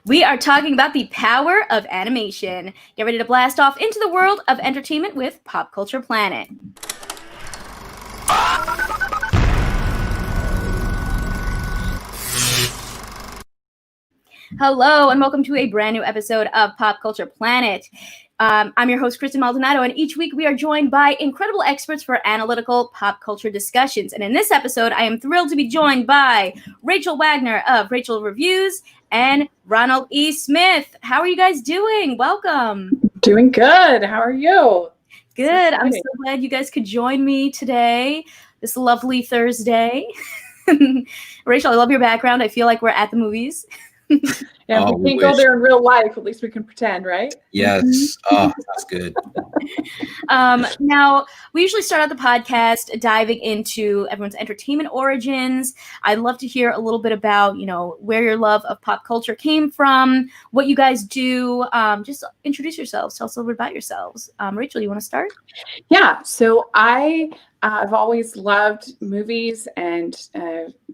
We are talking about the power of animation. Get ready to blast off into the world of entertainment with Pop Culture Planet. Hello, and welcome to a brand new episode of Pop Culture Planet. I'm your host, Kristen Maldonado, and each week we are joined by incredible experts for analytical pop culture discussions. And in this episode, I am thrilled to be joined by Rachel Wagner of Rachel Reviews and Ronald E. Smith. How are you guys doing? Welcome. Doing good. How are you? Good. I'm so glad you guys could join me today, this lovely Thursday. Rachel, I love your background. I feel like we're at the movies. Yeah, we can't go there in real life. At least we can pretend, right? Yes. Oh, that's good. Now, we usually start out the podcast diving into everyone's entertainment origins. I'd love to hear a little bit about, where your love of pop culture came from, what you guys do. Just introduce yourselves. Tell us a little bit about yourselves. Rachel, you want to start? Yeah. So I've always loved movies and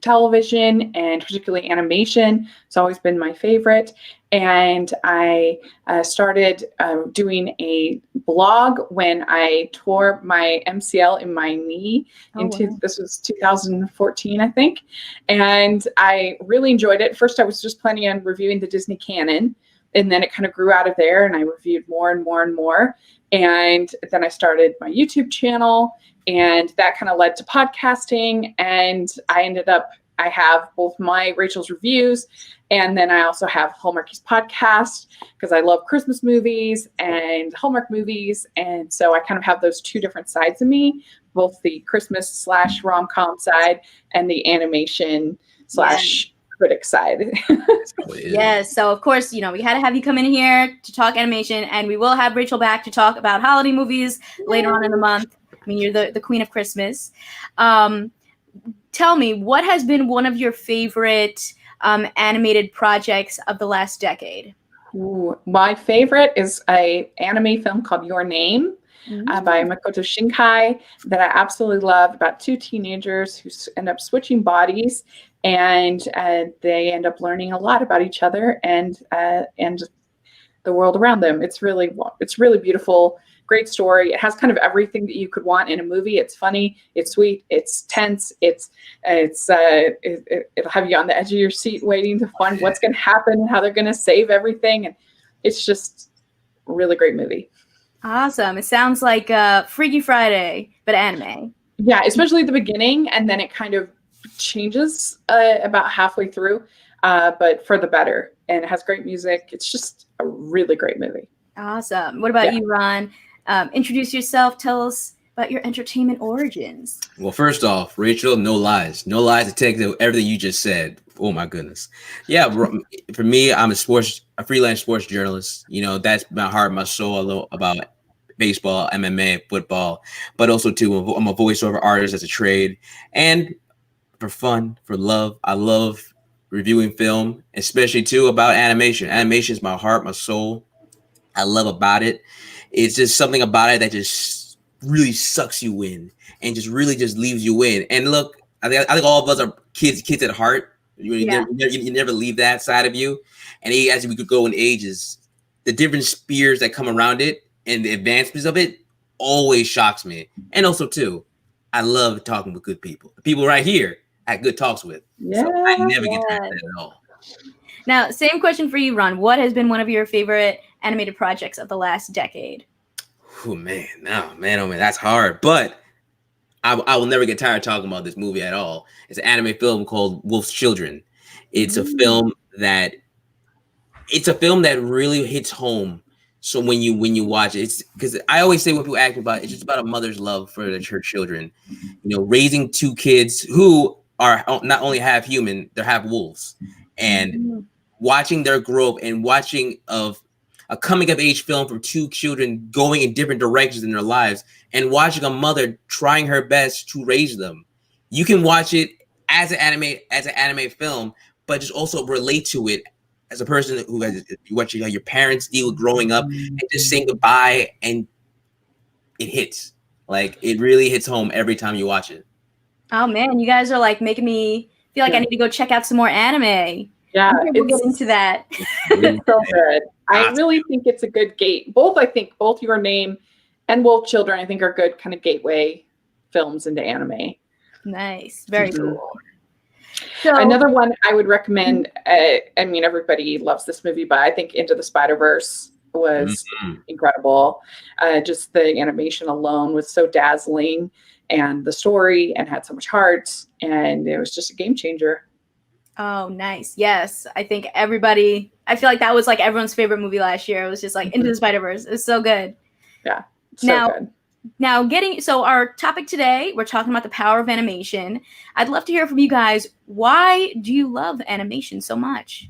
television, and particularly animation. It's always been my favorite. And I started doing a blog when I tore my MCL in my knee. This was 2014, I think. And I really enjoyed it. First, I was just planning on reviewing the Disney canon. And then it kind of grew out of there, and I reviewed more and more and more. And then I started my YouTube channel, and that kind of led to podcasting. And I have both my Rachel's Reviews, and then I also have Hallmarkies podcast because I love Christmas movies and Hallmark movies. And so I kind of have those two different sides of me, both the Christmas / rom-com side and the animation / critic side. Yes. So of course, we had to have you come in here to talk animation, and we will have Rachel back to talk about holiday movies later on in the month. I mean, you're the queen of Christmas. Tell me, what has been one of your favorite animated projects of the last decade? Ooh, my favorite is an anime film called Your Name. By Makoto Shinkai that I absolutely love, about two teenagers who end up switching bodies, and they end up learning a lot about each other and the world around them. It's really beautiful, great story. It has kind of everything that you could want in a movie. It's funny, it's sweet, it's tense, it'll have you on the edge of your seat waiting to find what's going to happen and how they're going to save everything, and it's just a really great movie. Awesome. It sounds like Freaky Friday, but anime. Yeah, especially at the beginning, and then it kind of changes about halfway through, but for the better. And it has great music. It's just a really great movie. Awesome. What about you, Ron? Introduce yourself. Tell us about your entertainment origins. Well, first off, Rachel, no lies. No lies to take everything you just said. Oh, my goodness. Yeah, for me, I'm a freelance sports journalist. That's my heart, my soul. I love about baseball, MMA, football, but also, too, I'm a voiceover artist as a trade. And for fun, for love, I love reviewing film, especially, too, about animation. Animation is my heart, my soul. I love about it. It's just something about it that just really sucks you in and just really just leaves you in. And look, I think all of us are kids at heart. You never leave that side of you. And as we could go in ages, the different spheres that come around it and the advancements of it always shocks me. And also, too, I love talking with good people. The people right here I had good talks with. Yeah, so I never get tired of that at all. Now, same question for you, Ron. What has been one of your favorite animated projects of the last decade? Oh, man. Oh, man, that's hard. But I will never get tired of talking about this movie at all. It's an anime film called Wolf's Children. It's a film that really hits home. So when you watch it, it's because I always say when people ask me about it, it's just about a mother's love for her children. Raising two kids who are not only half human, they're half wolves, and watching their growth and watching of a coming of age film from two children going in different directions in their lives, and watching a mother trying her best to raise them. You can watch it as an anime film, but just also relate to it as a person who has watching how your parents deal with growing up and just saying goodbye, and it hits. Like, it really hits home every time you watch it. Oh man, you guys are like making me feel like I need to go check out some more anime. Yeah, We'll get into that. It's so good. I really think it's a good gate. I think both Your Name and Wolf Children, I think, are good kind of gateway films into anime. Nice. Very cool. So, another one I would recommend, I mean, everybody loves this movie, but I think Into the Spider-Verse was incredible. Just the animation alone was so dazzling, and the story, and had so much heart, and it was just a game changer. Oh, nice. Yes. I think I feel like that was like everyone's favorite movie last year. It was just like Into the Spider-Verse. It was so good. Yeah. So good. Now so our topic today, we're talking about the power of animation. I'd love to hear from you guys. Why do you love animation so much?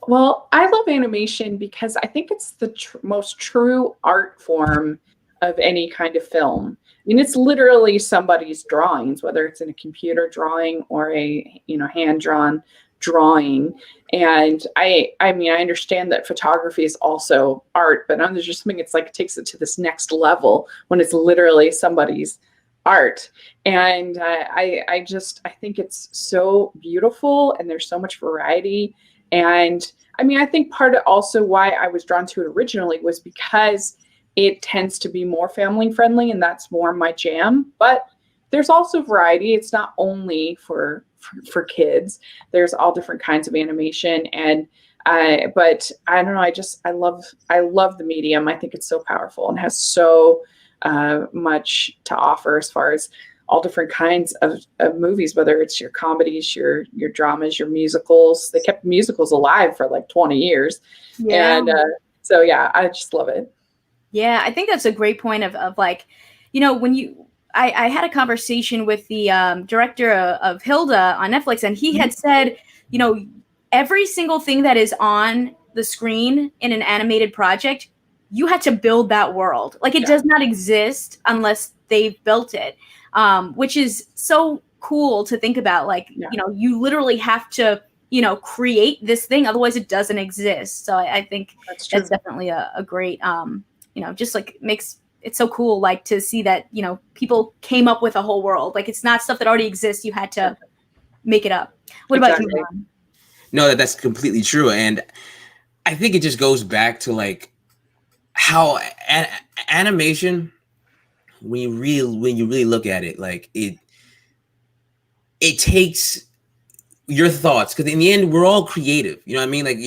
Well, I love animation because I think it's the most true art form of any kind of film. I mean, it's literally somebody's drawings, whether it's in a computer drawing or a hand-drawn drawing. And I mean, I understand that photography is also art, but there's just something, it's like it takes it to this next level when it's literally somebody's art. And I think it's so beautiful, and there's so much variety. And I mean, I think part of also why I was drawn to it originally was because it tends to be more family friendly, and that's more my jam. But there's also variety. It's not only for kids. There's all different kinds of animation, and but I don't know. I love the medium. I think it's so powerful and has so much to offer as far as all different kinds of movies, whether it's your comedies, your dramas, your musicals. They kept musicals alive for like 20 years. Yeah. And so, yeah, I just love it. Yeah, I think that's a great point of like, when I had a conversation with the director of Hilda on Netflix, and he had said, every single thing that is on the screen in an animated project, you had to build that world. Like, it does not exist unless they've built it, which is so cool to think about. Like, you literally have to, create this thing. Otherwise, it doesn't exist. So I think that's definitely a great, just like makes it so cool, like to see that, people came up with a whole world. Like, it's not stuff that already exists. You had to make it up. What about you, Ron? No, that's completely true. And I think it just goes back to like how animation, when you really look at it, like it takes your thoughts, because in the end we're all creative. You know what I mean? Like,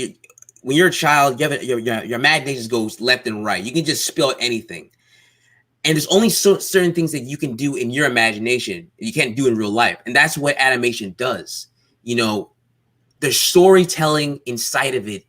when you're a child, your imagination goes left and right. You can just spill anything, and there's only certain things that you can do in your imagination you can't do in real life, and that's what animation does. There's storytelling inside of it,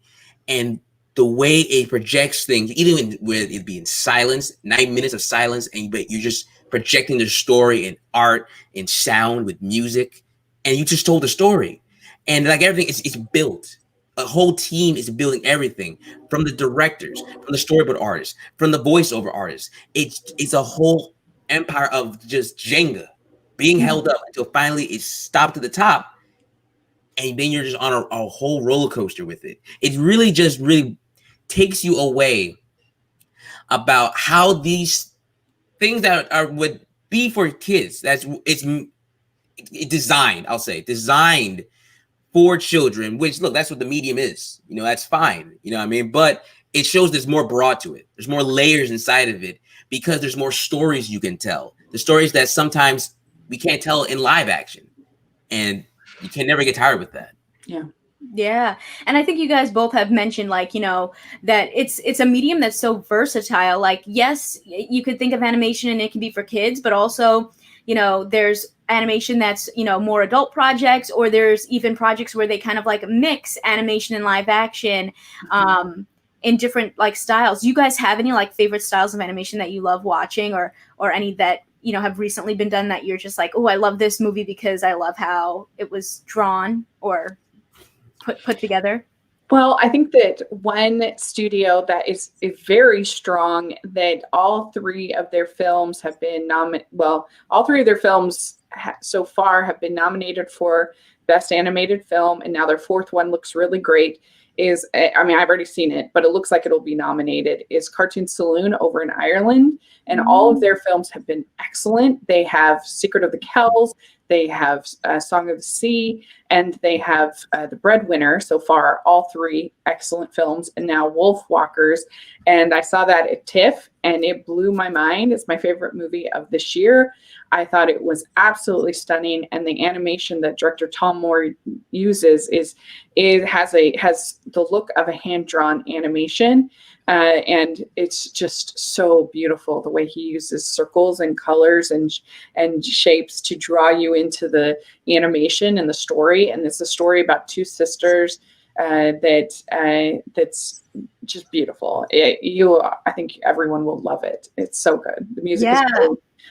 and the way it projects things, even where it be in silence, 9 minutes of silence, but you're just projecting the story in art, in sound, with music, and you just told the story. And like everything is built. A whole team is building everything, from the directors, from the storyboard artists, from the voiceover artists. It's a whole empire of just Jenga being held up until finally it's stopped at the top. And then you're just on a whole roller coaster with it. It really takes you away about how these things that would be for kids. It's designed, I'll say, designed for children, which, look, that's what the medium is. That's fine. You know what I mean? But it shows there's more broad to it. There's more layers inside of it, because there's more stories you can tell. The stories that sometimes we can't tell in live action. And you can never get tired with that. Yeah. Yeah. And I think you guys both have mentioned, like, that it's a medium that's so versatile. Like, yes, you could think of animation and it can be for kids, but also, there's animation that's, more adult projects, or there's even projects where they kind of like mix animation and live action in different like styles. Do you guys have any like favorite styles of animation that you love watching, or any that, have recently been done that you're just like, oh, I love this movie because I love how it was drawn or put together? Well, I think that one studio that is very strong, that all three of their films have been all three of their films so far have been nominated for Best Animated Film, and now their fourth one looks really great, is, I mean, I've already seen it, but it looks like it'll be nominated, is Cartoon Saloon over in Ireland. And all of their films have been excellent. They have Secret of the Kells, they have Song of the Sea, and they have The Breadwinner. So far, all three excellent films, and now Wolf Walkers. And I saw that at TIFF, and it blew my mind. It's my favorite movie of this year. I thought it was absolutely stunning, and the animation that director Tom Moore uses has the look of a hand-drawn animation, and it's just so beautiful the way he uses circles and colors and shapes to draw you into the animation and the story. And it's a story about two sisters that's just beautiful. I think everyone will love it. It's so good. The music is great.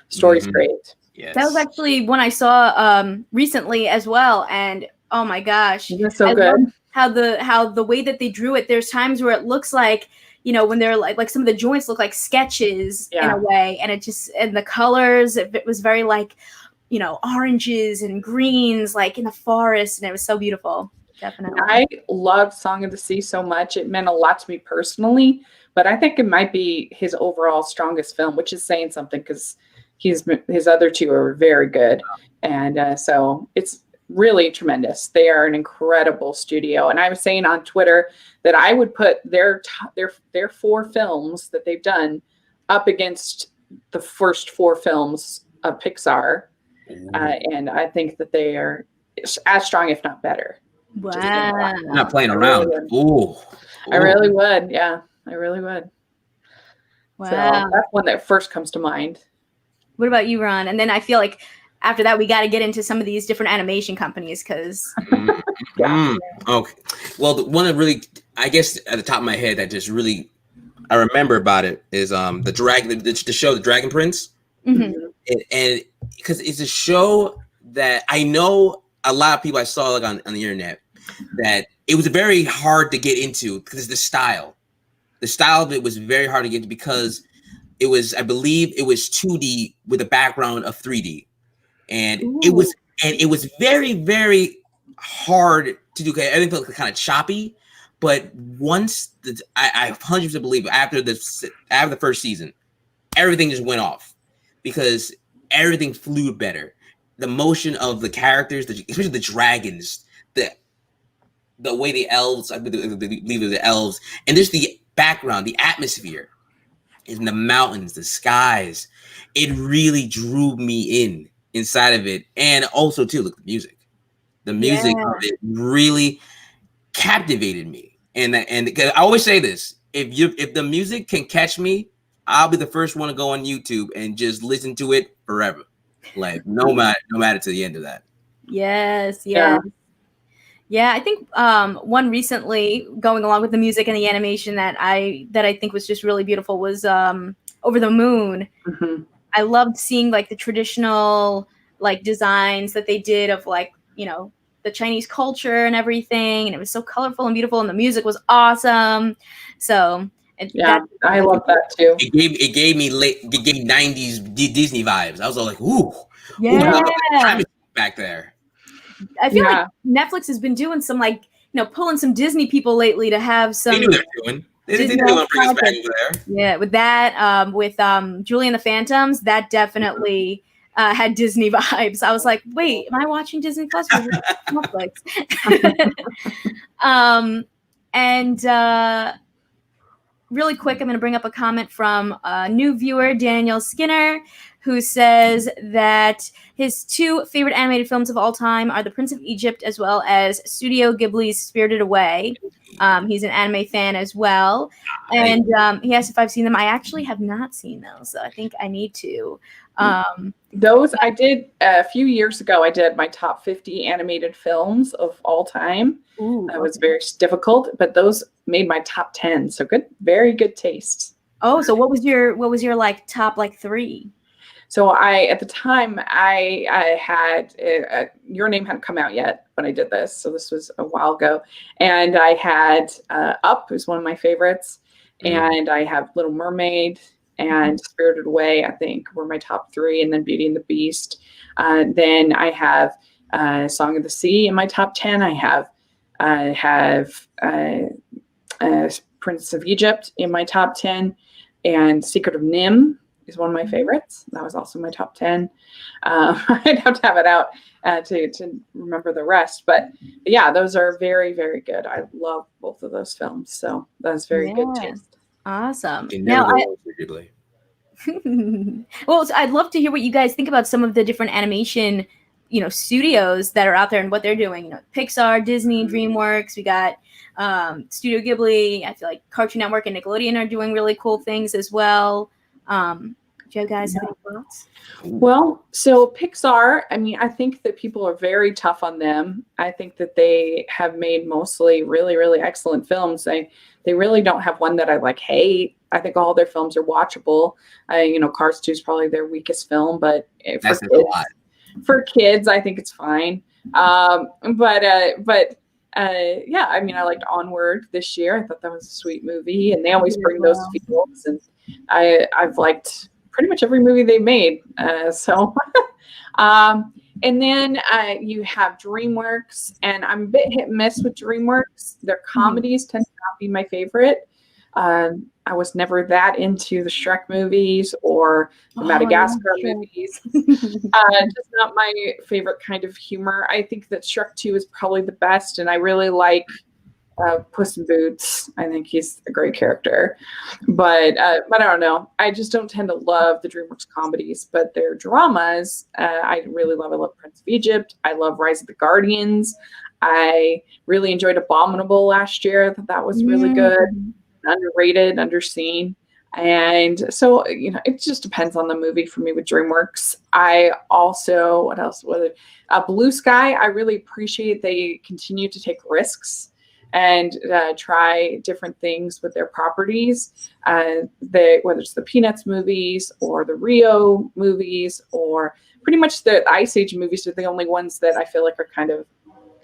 The story's great. Yes. That was actually one I saw recently as well, and oh my gosh, it's so good. How the way that they drew it. There's times where it looks like, you know, when they're like some of the joints look like sketches in a way, and and the colors, it was very like, you know, oranges and greens like in the forest, and it was so beautiful. Definitely. I loved Song of the Sea so much. It meant a lot to me personally, but I think it might be his overall strongest film, which is saying something because his other two are very good. And so it's really tremendous. They are an incredible studio. And I was saying on Twitter that I would put their 4 films that they've done up against the first 4 films of Pixar. And I think that they are as strong, if not better. Wow. Not playing around. Ooh. I really would. Yeah, I really would. Wow. So that's one that first comes to mind. What about you, Ron? And then I feel like after that, we got to get into some of these different animation companies because. Okay. Well, the one that really, I guess, at the top of my head that just really I remember about it is the show The Dragon Prince, and because it's a show that I know a lot of people I saw like on the internet that it was very hard to get into because the style of it was very hard to get into because it was, I believe it was 2D with a background of 3D. And it was very, very hard to do. Everything felt kind of choppy, but once I 100% believe after the first season, everything just went off because everything flew better. The motion of the characters, especially the dragons, the way the elves, I believe the elves, and just the background, the atmosphere, in the mountains, the skies, it really drew me inside of it. And also too, look, the music of it really captivated me. And I always say this, if the music can catch me, I'll be the first one to go on YouTube and just listen to it forever. Like no matter to the end of that. Yes. Yeah, I think one recently going along with the music and the animation that I think was just really beautiful was Over the Moon. Mm-hmm. I loved seeing like the traditional like designs that they did of like, you know, the Chinese culture and everything, and it was so colorful and beautiful, and the music was awesome. So I love that too. It gave me 90s Disney vibes. I was all like, ooh, back there. I feel like Netflix has been doing some like, you know, pulling some Disney people lately to have some. They knew they were doing. They didn't want to bring us back over there. Yeah, with that, with Julie and the Phantoms, that definitely had Disney vibes. I was like, wait, am I watching Disney Plus or Netflix? And really quick, I'm going to bring up a comment from a new viewer, Daniel Skinner, who says that his 2 favorite animated films of all time are The Prince of Egypt as well as Studio Ghibli's Spirited Away. He's an anime fan as well. And he asked if I've seen them. I actually have not seen those, so I think I need to. Those I did a few years ago. I did my top 50 animated films of all time. That was very difficult, but those made my top 10. So good, very good taste. Oh, so what was your like top like 3? So at the time I had Your Name hadn't come out yet when I did this, so this was a while ago, and I had Up is one of my favorites, and I have Little Mermaid and Spirited Away, I think, were my top 3, and then Beauty and the Beast. Then I have Song of the Sea in my top 10. I have I have Prince of Egypt in my top 10, and Secret of Nim is one of my favorites. That was also my top 10. I'd have to have it out to remember the rest. But yeah, those are very, very good. I love both of those films. So that's very good taste. Awesome. Now, well, so I'd love to hear what you guys think about some of the different animation, studios that are out there and what they're doing. Pixar, Disney, DreamWorks. We got Studio Ghibli. I feel like Cartoon Network and Nickelodeon are doing really cool things as well. Do you guys have any thoughts? Well, so Pixar, I think that people are very tough on them. I think that they have made mostly really, really excellent films. They really don't have one that I hate. I think all their films are watchable. Cars 2 is probably their weakest film, but for kids, I think it's fine. Yeah, I liked Onward this year. I thought that was a sweet movie, and they always bring those feels, and I've liked pretty much every movie they made. And then you have DreamWorks, and I'm a bit hit and miss with DreamWorks. Their comedies tend to not be my favorite. I was never that into the Shrek movies or the Madagascar movies. Just not my favorite kind of humor. I think that Shrek 2 is probably the best, and I really like Puss in Boots. I think he's a great character. But I don't know. I just don't tend to love the DreamWorks comedies, but their dramas, I really love. I love Prince of Egypt. I love Rise of the Guardians. I really enjoyed Abominable last year. I thought that was really good. Underrated, underseen. And so, it just depends on the movie for me with DreamWorks. I also, what else was it? Blue Sky. I really appreciate they continue to take risks and try different things with their properties. Whether it's the Peanuts movies or the Rio movies or pretty much the Ice Age movies are the only ones that I feel like are kind of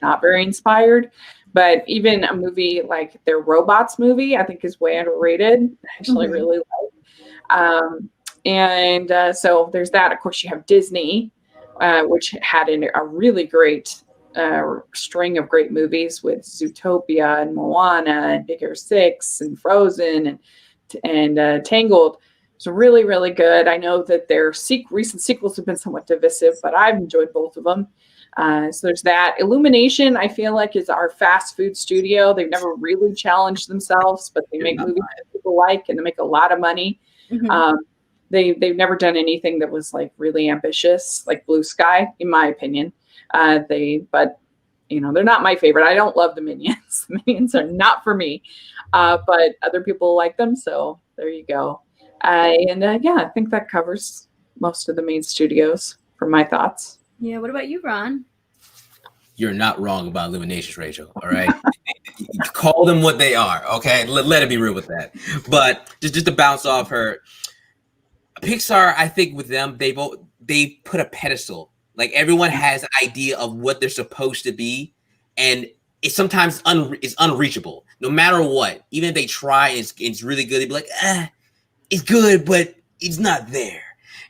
not very inspired. But even a movie like their Robots movie, I think is way underrated. I actually really like. So there's that. Of course, you have Disney, which had a really great string of great movies with Zootopia and Moana and Big Hero 6 and Frozen and Tangled. So really, really good. I know that their recent sequels have been somewhat divisive, but I've enjoyed both of them. So there's that. Illumination, I feel like, is our fast food studio. They've never really challenged themselves, but they make movies that people like, and they make a lot of money. They've never done anything that was really ambitious, like Blue Sky, in my opinion. But they're not my favorite. I don't love the Minions. The Minions are not for me, but other people like them. So there you go. I think that covers most of the main studios for my thoughts. Yeah. What about you, Ron? You're not wrong about Illuminations, Rachel. All right. Call them what they are. Okay. Let it be real with that. But just to bounce off her, Pixar, I think with them, they put a pedestal. Everyone has an idea of what they're supposed to be, and it's sometimes it's unreachable. No matter what, even if they try, it's really good. They'd be like, it's good, but it's not there.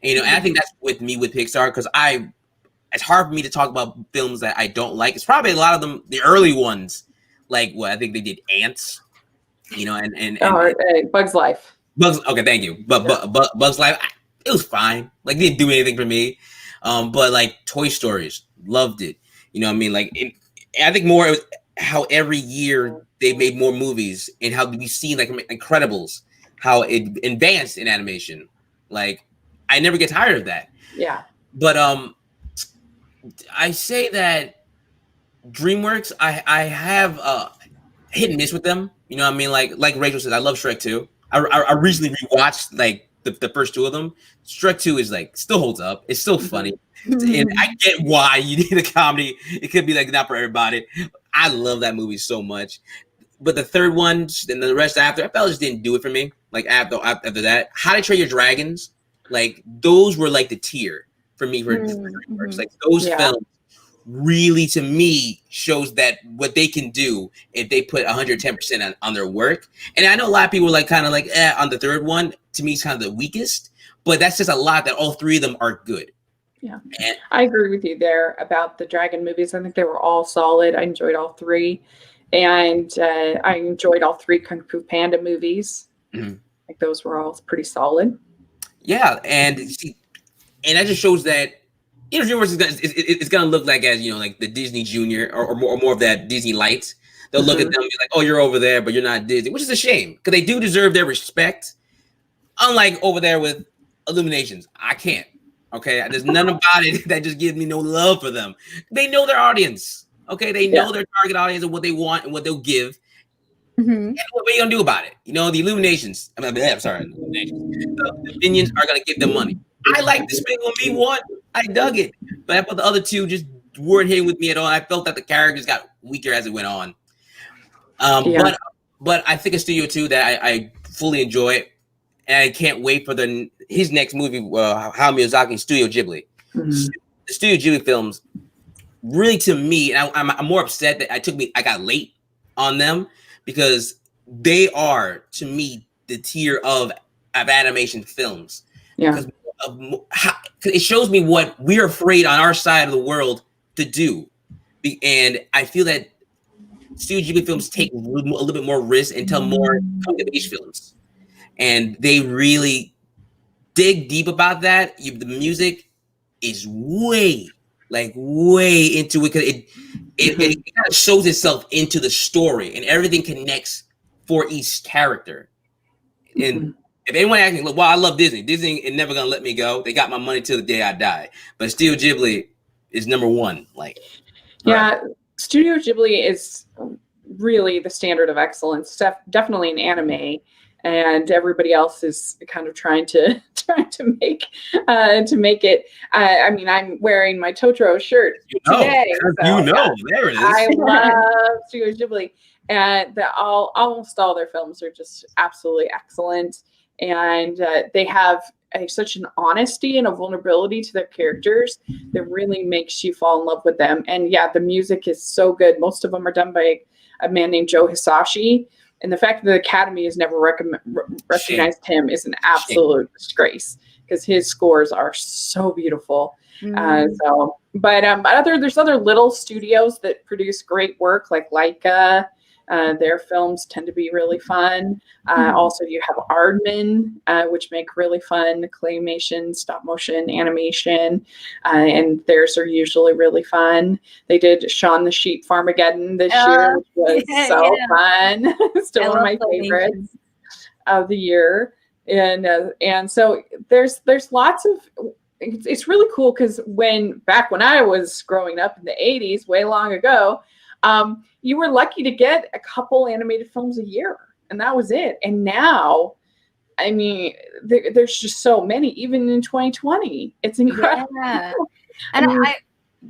And I think that's with me with Pixar, because it's hard for me to talk about films that I don't like. It's probably a lot of them, the early ones, I think they did Ants, and Bug's Life. Okay, thank you. But Bug's Life, it was fine. It didn't do anything for me. But Toy Stories, loved it. I think more how every year they made more movies, and how we see Incredibles, how it advanced in animation. I never get tired of that. Yeah. But I say that DreamWorks, I have hit and miss with them. Like Rachel said, I love Shrek 2. I recently rewatched the first two of them. Shrek 2 is still holds up. It's still funny. And I get why you need a comedy. It could be not for everybody. I love that movie so much. But the third one and the rest after, I felt it just didn't do it for me. After that, How to Train Your Dragons, those were the tier for me for DreamWorks. Those films really, to me, shows that what they can do if they put 110% on their work. And I know a lot of people on the third one. To me, it's kind of the weakest, but that's just a lot that all three of them are good. Yeah, I agree with you there about the dragon movies. I think they were all solid. I enjoyed all three. And I enjoyed all 3 Kung Fu Panda movies. Mhm. Like those were all pretty solid. Yeah, and that just shows that Dreamworks is gonna look like as like the Disney Junior or more of that Disney Light. They'll look at them and be like, "Oh, you're over there, but you're not Disney," which is a shame because they do deserve their respect. Unlike over there with Illuminations, I can't. Okay, there's none about it that just gives me no love for them. They know their audience. Okay, they know their target audience and what they want and what they'll give. And what are you gonna do about it? The Illuminations. I'm sorry, the Minions are gonna give them money. I like Despicable Me 1. I dug it, but I thought the other 2 just weren't hitting with me at all. I felt that the characters got weaker as it went on. But I think a studio 2 that I fully enjoy, and I can't wait for his next movie, Hayao Miyazaki's Studio Ghibli. The Studio Ghibli films, really to me, and I'm more upset that I got late on them because they are to me the tier of animation films. Yeah. It shows me what we're afraid on our side of the world to do, and I feel that Studio Ghibli films take a little bit more risk and tell more coming-of-age films, and they really dig deep about that. The music is way into it because it kind of shows itself into the story, and everything connects for each character. And if anyone asks me, well, I love Disney. Disney is never gonna let me go. They got my money till the day I die. But Studio Ghibli is number one. Studio Ghibli is really the standard of excellence. Definitely in anime, and everybody else is kind of trying to make it. I mean, I'm wearing my Totoro shirt today. So, there it is. I love Studio Ghibli, and almost all their films are just absolutely excellent. And they have such an honesty and a vulnerability to their characters that really makes you fall in love with them. And the music is so good. Most of them are done by a man named Joe Hisaishi. And the fact that the Academy has never recognized him is an absolute disgrace because his scores are so beautiful. There's other little studios that produce great work like Laika. Their films tend to be really fun. Also, you have Aardman, which make really fun claymation, stop motion animation, and theirs are usually really fun. They did Shaun the Sheep Farmageddon this year, which was fun. Still one of my favorites of the year. And so there's lots of. It's really cool because back when I was growing up in the 80s, way long ago. You were lucky to get a couple animated films a year, and that was it. And now, I mean, there's just so many, even in 2020. It's incredible. Yeah. And I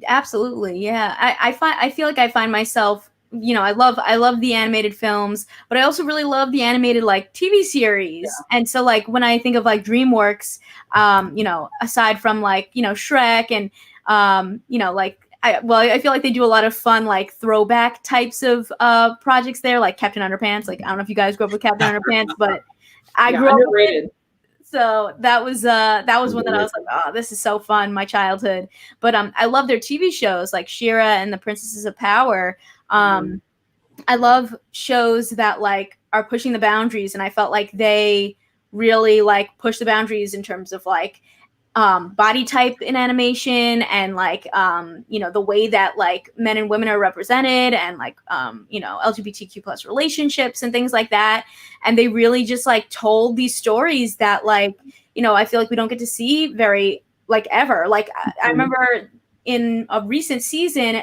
absolutely, yeah. I feel like I find myself, I love the animated films, but I also really love the animated TV series. Yeah. And so when I think of Dreamworks, aside from Shrek and I feel like they do a lot of fun, throwback types of projects there, like Captain Underpants. I don't know if you guys grew up with Captain Underpants, but I grew up with it. So that was one that I was like, oh, this is so fun, my childhood. But I love their TV shows like She-Ra and the Princesses of Power. I love shows that are pushing the boundaries, and I felt like they really push the boundaries in terms of body type in animation and the way that men and women are represented and LGBTQ plus relationships and things like that. And they really just told these stories that I feel like we don't get to see very ever. I remember in a recent season,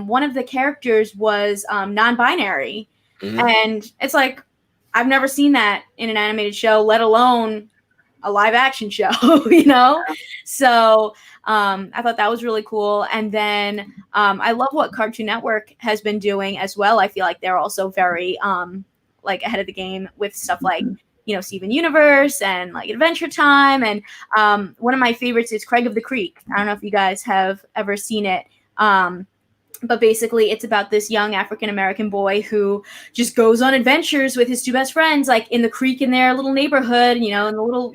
one of the characters was non-binary. And it's I've never seen that in an animated show, let alone a live action show, So I thought that was really cool. And then I love what Cartoon Network has been doing as well. I feel like they're also very ahead of the game with stuff like, Steven Universe and Adventure Time. And one of my favorites is Craig of the Creek. I don't know if you guys have ever seen it. But basically, it's about this young African-American boy who just goes on adventures with his 2 best friends, in the creek in their little neighborhood, in the little,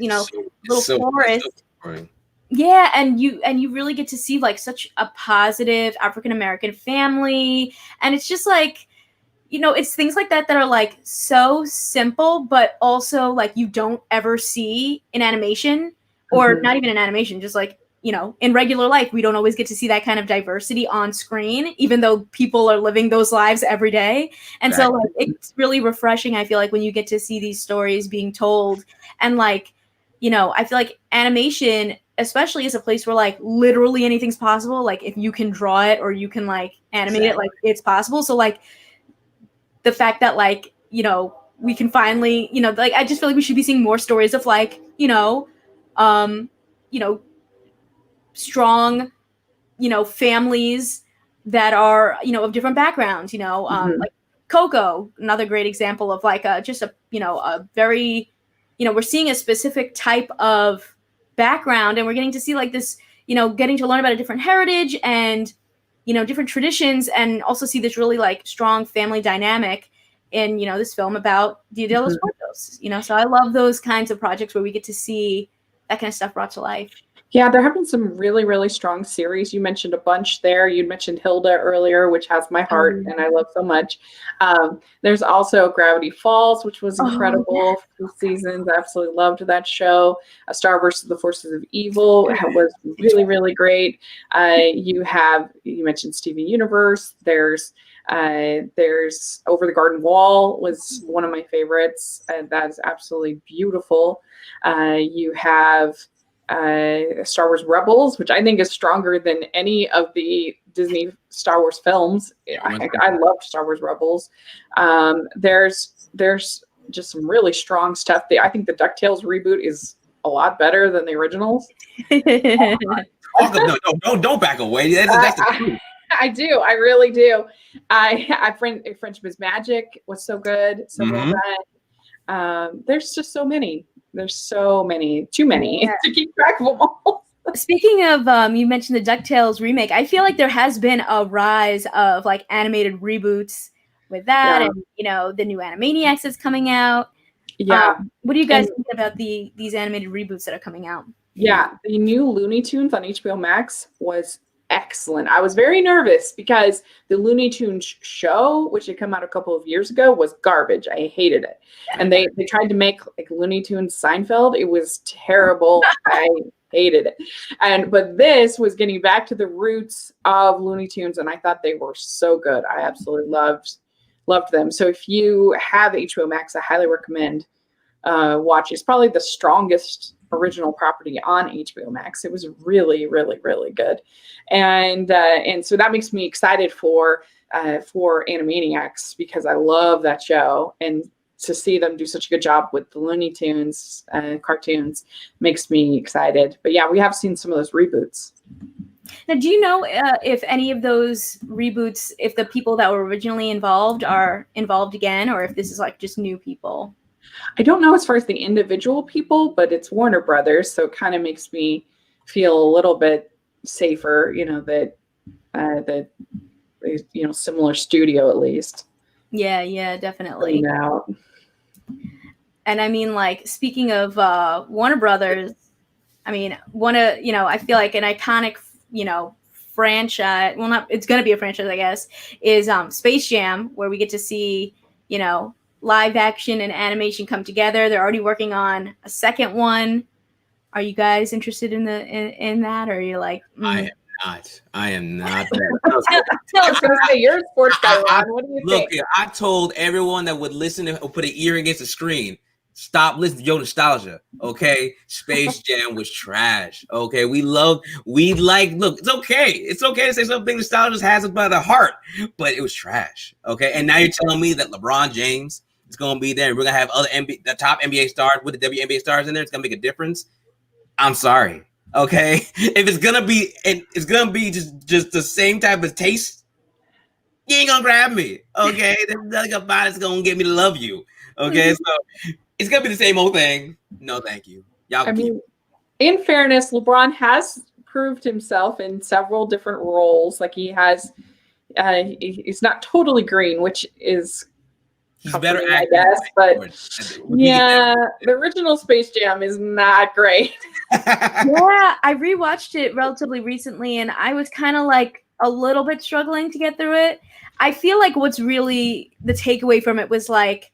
forest. Yeah, and you really get to see such a positive African-American family, and it's just it's things like that are like so simple, but also like you don't ever see in animation, or not even in animation, just like, in regular life, we don't always get to see that kind of diversity on screen, even though people are living those lives every day. And so like, it's really refreshing, I feel like, when you get to see these stories being told. And like, I feel like animation, especially, is a place where like literally anything's possible. Like if you can draw it or you can like animate it, like it's possible. So like the fact that like, we can finally, like, I just feel like we should be seeing more stories of like, strong, families that are, of different backgrounds, like Coco, another great example of like just a, a very, we're seeing a specific type of background, and we're getting to see like this, getting to learn about a different heritage and, different traditions, and also see this really like strong family dynamic in, this film about Dia de los Muertos, so I love those kinds of projects where we get to see that kind of stuff brought to life. Yeah, there have been some really, really strong series. You mentioned a bunch there. You mentioned Hilda earlier, which has my heart and I love so much. There's also Gravity Falls, which was incredible for 2 seasons. I absolutely loved that show. A Star vs. the Forces of Evil was really, really great. You mentioned Steven Universe. There's Over the Garden Wall was one of my favorites. That is absolutely beautiful. You have Star Wars Rebels, which I think is stronger than any of the Disney Star Wars films. I loved Star Wars Rebels. There's just some really strong stuff. I think the Ducktales reboot is a lot better than the originals. No, don't back away. That's the truth. I do. I really do. Friendship is Magic was so good. So well done. There's just so many. There's so many, too many to keep track of them all. Speaking of, you mentioned the DuckTales remake. I feel like there has been a rise of like animated reboots with that, and the new Animaniacs is coming out. Yeah. What do you guys think about these animated reboots that are coming out? Yeah, the new Looney Tunes on HBO Max was excellent. I was very nervous because the Looney Tunes show, which had come out a couple of years ago, was garbage. I hated it. And they tried to make like Looney Tunes Seinfeld. It was terrible. I hated it. But this was getting back to the roots of Looney Tunes, and I thought they were so good. I absolutely loved them. So if you have HBO Max, I highly recommend watching. It's probably the strongest original property on HBO Max. It was really, really, really good, and so that makes me excited for Animaniacs, because I love that show, and to see them do such a good job with the Looney Tunes cartoons makes me excited. But yeah, we have seen some of those reboots. Now, do you know if any of those reboots, if the people that were originally involved are involved again, or if this is like just new people? I don't know as far as the individual people, but it's Warner Brothers, so it kind of makes me feel a little bit safer, that similar studio at least. Yeah, definitely. Out. And I mean, like, speaking of Warner Brothers, I mean, I feel like an iconic, franchise, well, it's going to be a franchise, I guess, is Space Jam, where we get to see, live action and animation come together. They're already working on a second one. Are you guys interested in that, or are you like? I am not. I was going to say, you're a sports guy, Ron. What do you think? Look, I told everyone that would listen or put an ear against the screen, stop listening to your nostalgia. Okay, Space Jam was trash. Okay, look, it's okay. It's okay to say something nostalgia has about the heart, but it was trash. Okay, and now you're telling me that LeBron James is going to be there, and we're going to have the top NBA stars with the WNBA stars in there. It's going to make a difference. I'm sorry. Okay, if it's gonna be just the same type of taste, you ain't gonna grab me. Okay, there's nothing about it's gonna get me to love you. Okay, so it's gonna be the same old thing. No, thank you. In fairness, LeBron has proved himself in several different roles. Like he has, he's not totally green, which is. He's better, I guess, but yeah, the original Space Jam is not great. Yeah, I rewatched it relatively recently, and I was kind of like, a little bit struggling to get through it. I feel like what's really the takeaway from it was like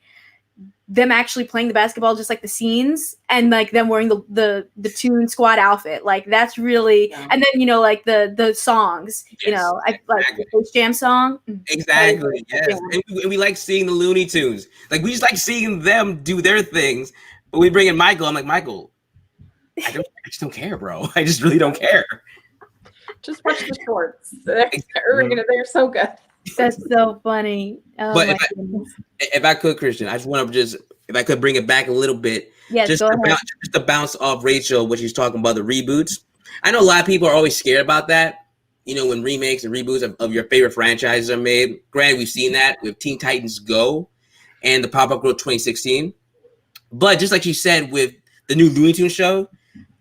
them actually playing the basketball, just like the scenes, and like them wearing the Toon Squad outfit. Like that's really, and then like the songs. Yes, I like the Space Jam song. Exactly. Yes, and we like seeing the Looney Tunes. Like we just like seeing them do their things. But we bring in Michael. I'm like, Michael, I just don't care, bro. I just really don't care. Just watch the shorts. They're so good. That's so funny. Oh, but if I could, Christian, I just want to if I could bring it back a little bit. Yes, just to bounce off Rachel, what she's talking about, the reboots. I know a lot of people are always scared about that. When remakes and reboots of your favorite franchises are made. Granted, we've seen that with Teen Titans Go and the Pop-Up Girl 2016. But just like you said with the new Looney Tunes show,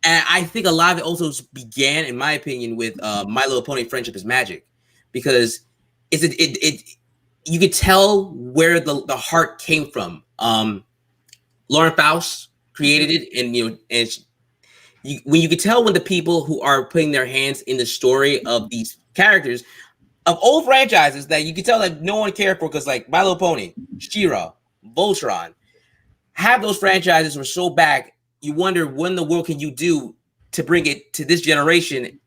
and I think a lot of it also began, in my opinion, with My Little Pony: Friendship is Magic, because you could tell where the heart came from. Lauren Faust created it, and when you could tell when the people who are putting their hands in the story of these characters of old franchises that you could tell that no one cared for, because like My Little Pony, She-Ra, Voltron, have those franchises were so back. You wonder what in the world can you do to bring it to this generation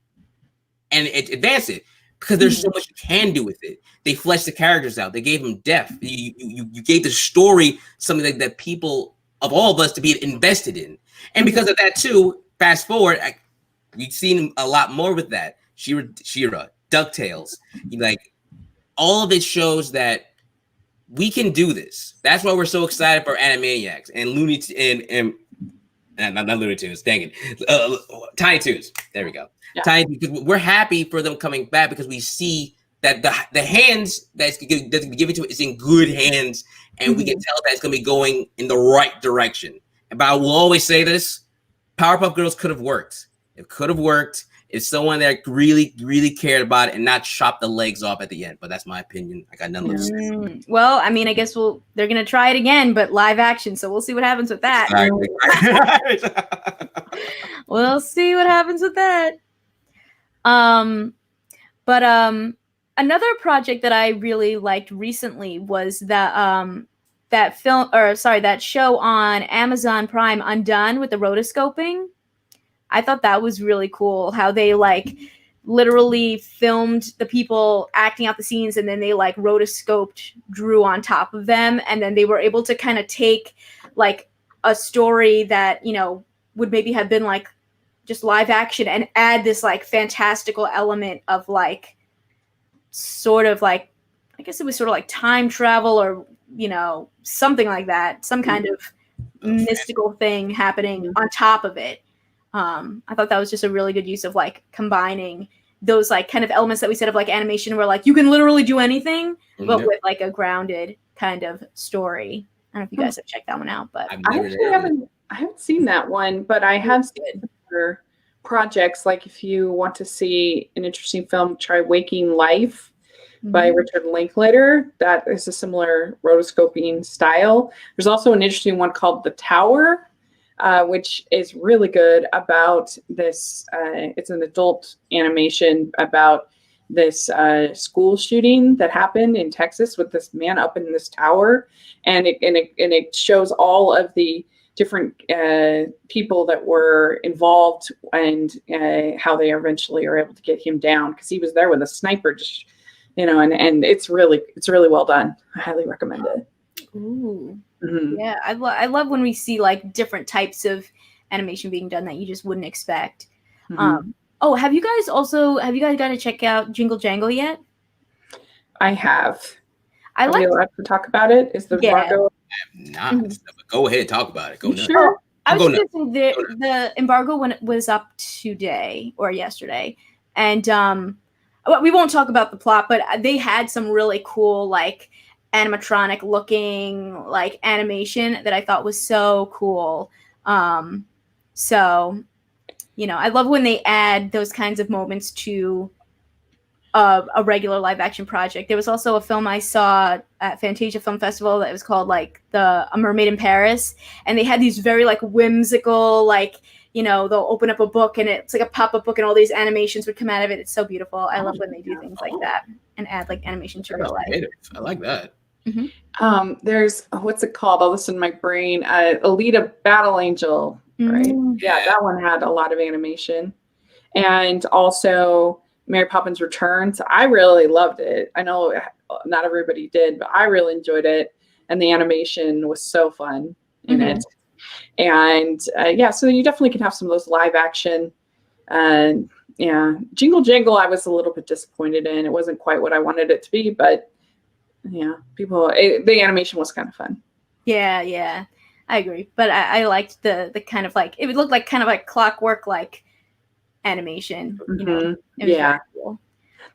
and advance it, because there's so much you can do with it. They fleshed the characters out. They gave them depth. You gave the story something that people of all of us to be invested in. And because of that too, fast forward, we've seen a lot more with that. She-Ra, DuckTales, like all of it shows that we can do this. That's why we're so excited for Animaniacs and not Looney Tunes, dang it. Tiny Toons. There we go. Yeah. Tiny, because we're happy for them coming back, because we see that the hands that's going to be given to it is in good hands, and we can tell that it's going to be going in the right direction. But I will always say this: Powerpuff Girls could have worked. It could have worked if someone that really, really cared about it and not chopped the legs off at the end. But that's my opinion. I got nothing to say. Well, I mean, I guess they're going to try it again, but live action. So we'll see what happens with that. Exactly. We'll see what happens with that. Another project that I really liked recently was that show on Amazon Prime, Undone, with the rotoscoping. I thought that was really cool, how they like literally filmed the people acting out the scenes, and then they like rotoscoped drew on top of them, and then they were able to kind of take like a story that would maybe have been like just live action and add this like fantastical element of like sort of like, I guess it was sort of like time travel or something like that, some kind of mystical thing happening on top of it. I thought that was just a really good use of like combining those like kind of elements that we said of like animation, where like you can literally do anything, but with like a grounded kind of story. I don't know if you guys have checked that one out, but I haven't seen that one, but I have seen other projects. Like if you want to see an interesting film, try Waking Life by Richard Linklater. That is a similar rotoscoping style. There's also an interesting one called The Tower, which is really good about this. It's an adult animation about this school shooting that happened in Texas with this man up in this tower, and it shows all of the different people that were involved and how they eventually are able to get him down, because he was there with a sniper, just and it's really well done. I highly recommend it. Ooh. Yeah, I love when we see like different types of animation being done that you just wouldn't expect. Have you guys got to check out Jingle Jangle yet? I have. Are we allowed to talk about it? Is the embargo? I'm not. Go ahead and talk about it. Go nuts. Sure. I was just saying the embargo when it was up today or yesterday, and we won't talk about the plot, but they had some really cool like animatronic looking like animation that I thought was so cool. So I love when they add those kinds of moments to a regular live action project. There was also a film I saw at Fantasia Film Festival that was called like A Mermaid in Paris, and they had these very like whimsical like they'll open up a book and it's like a pop-up book and all these animations would come out of it. It's so beautiful. I love when they do things like that and add like animation to real life. I like that. Mm-hmm. There's what's it called? All this in my brain. Alita Battle Angel, right? Yeah, that one had a lot of animation, and also Mary Poppins Returns. I really loved it. I know not everybody did, but I really enjoyed it, and the animation was so fun in it. And so you definitely can have some of those live action. Jingle Jangle, I was a little bit disappointed in. It wasn't quite what I wanted it to be, but the animation was kind of fun. Yeah, I agree. But I liked the kind of like, it would look like kind of like clockwork like animation. It was cool.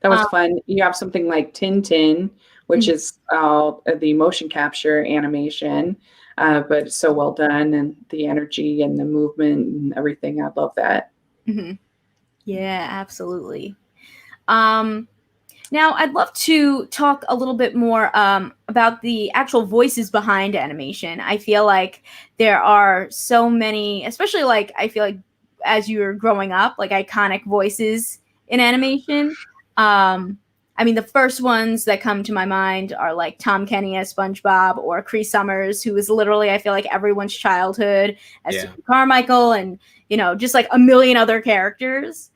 That was fun. You have something like Tintin, which is the motion capture animation. But it's so well done, and the energy and the movement and everything. I love that. Yeah, absolutely. Now, I'd love to talk a little bit more about the actual voices behind animation. I feel like there are so many, especially like I feel like as you're growing up, like iconic voices in animation. I mean, the first ones that come to my mind are like Tom Kenny as SpongeBob or Cree Summers, who is literally, I feel like, everyone's childhood as Super Carmichael and, just like a million other characters.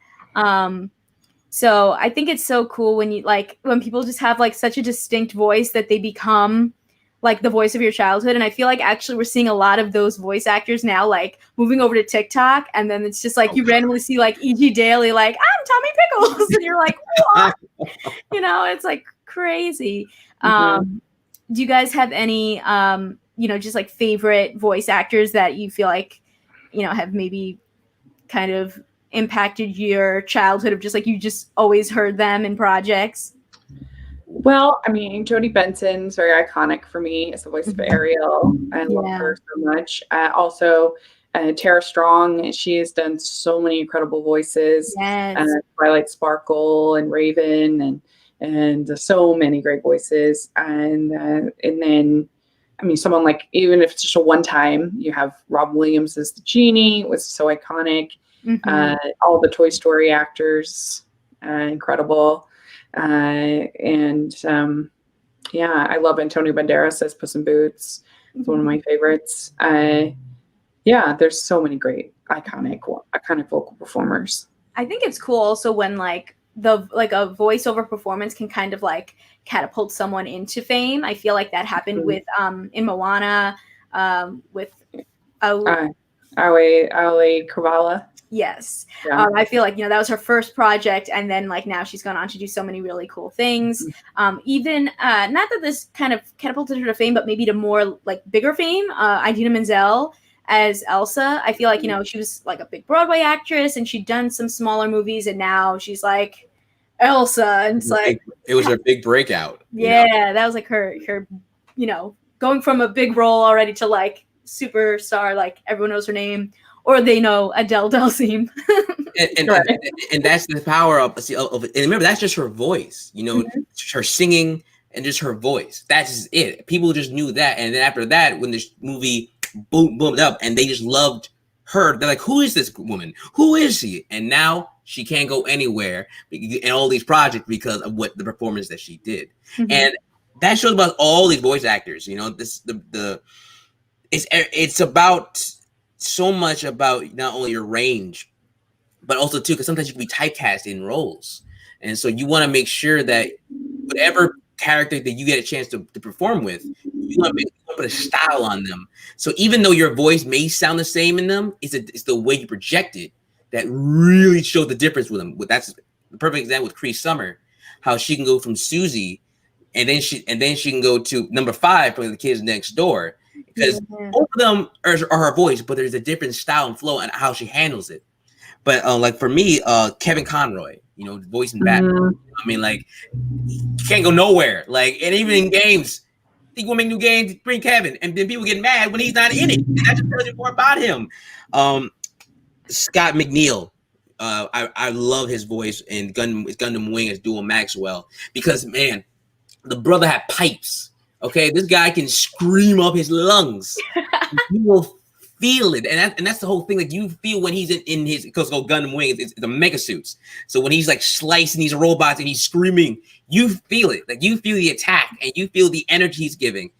So I think it's so cool when people just have like such a distinct voice that they become like the voice of your childhood. And I feel like actually we're seeing a lot of those voice actors now, like moving over to TikTok. And then it's just like you randomly see like E.G. Daily, like, I'm Tommy Pickles. And you're like, what? It's like crazy. Do you guys have any, just like favorite voice actors that you feel like, have maybe kind of impacted your childhood of just like you just always heard them in projects? Well, I mean, Jodie Benson's very iconic for me as the voice of Ariel. I love her so much. Also, Tara Strong, she has done so many incredible voices. Twilight Sparkle and Raven and so many great voices. And then, I mean, someone like, even if it's just a one time, you have Rob Williams as the genie. It was so iconic. All the Toy Story actors, incredible. I love Antonio Banderas as Puss in Boots. It's one of my favorites. There's so many great iconic vocal performers. I think it's cool also when like a voiceover performance can kind of like catapult someone into fame. I feel like that happened with in Moana with Ale Kavala. Yes. I feel like, that was her first project. And then like now she's gone on to do so many really cool things. Even not that this kind of catapulted her to fame, but maybe to more like bigger fame. Idina Menzel as Elsa. I feel like, she was like a big Broadway actress and she'd done some smaller movies and now she's like Elsa. And it's like, it was her big breakout. Yeah. That was like her, going from a big role already to like superstar, like everyone knows her name. Or they know Adele Dazeem. and that's the power of it. And remember, that's just her voice, her singing and just her voice. That's just it. People just knew that. And then after that, when this movie boomed up and they just loved her, they're like, who is this woman? Who is she? And now she can't go anywhere in all these projects because of what the performance that she did. And that shows about all these voice actors. It's about so much about not only your range, but also too, because sometimes you can be typecast in roles. And so you want to make sure that whatever character that you get a chance to perform with, you want to put a style on them. So even though your voice may sound the same in them, it's the way you project it that really shows the difference with them. That's the perfect example with Cree Summer, how she can go from Susie and then she can go to number 5 for The Kids Next Door. Because both of them are her voice, but there's a different style and flow and how she handles it. But like for me, Kevin Conroy, voice in Batman. I mean, like, he can't go nowhere. Like, and even in games, think we'll make new games, bring Kevin, and then people get mad when he's not in it. And that just tells you more about him. Scott McNeil, I love his voice in Gundam Wing as Dual Maxwell because man, the brother had pipes. Okay, this guy can scream up his lungs. He will feel it, and that's the whole thing. Like you feel when he's in his, because it's Gundam Wings, it's the mega suits. So when he's like slicing these robots and he's screaming, you feel it. Like you feel the attack and you feel the energy he's giving.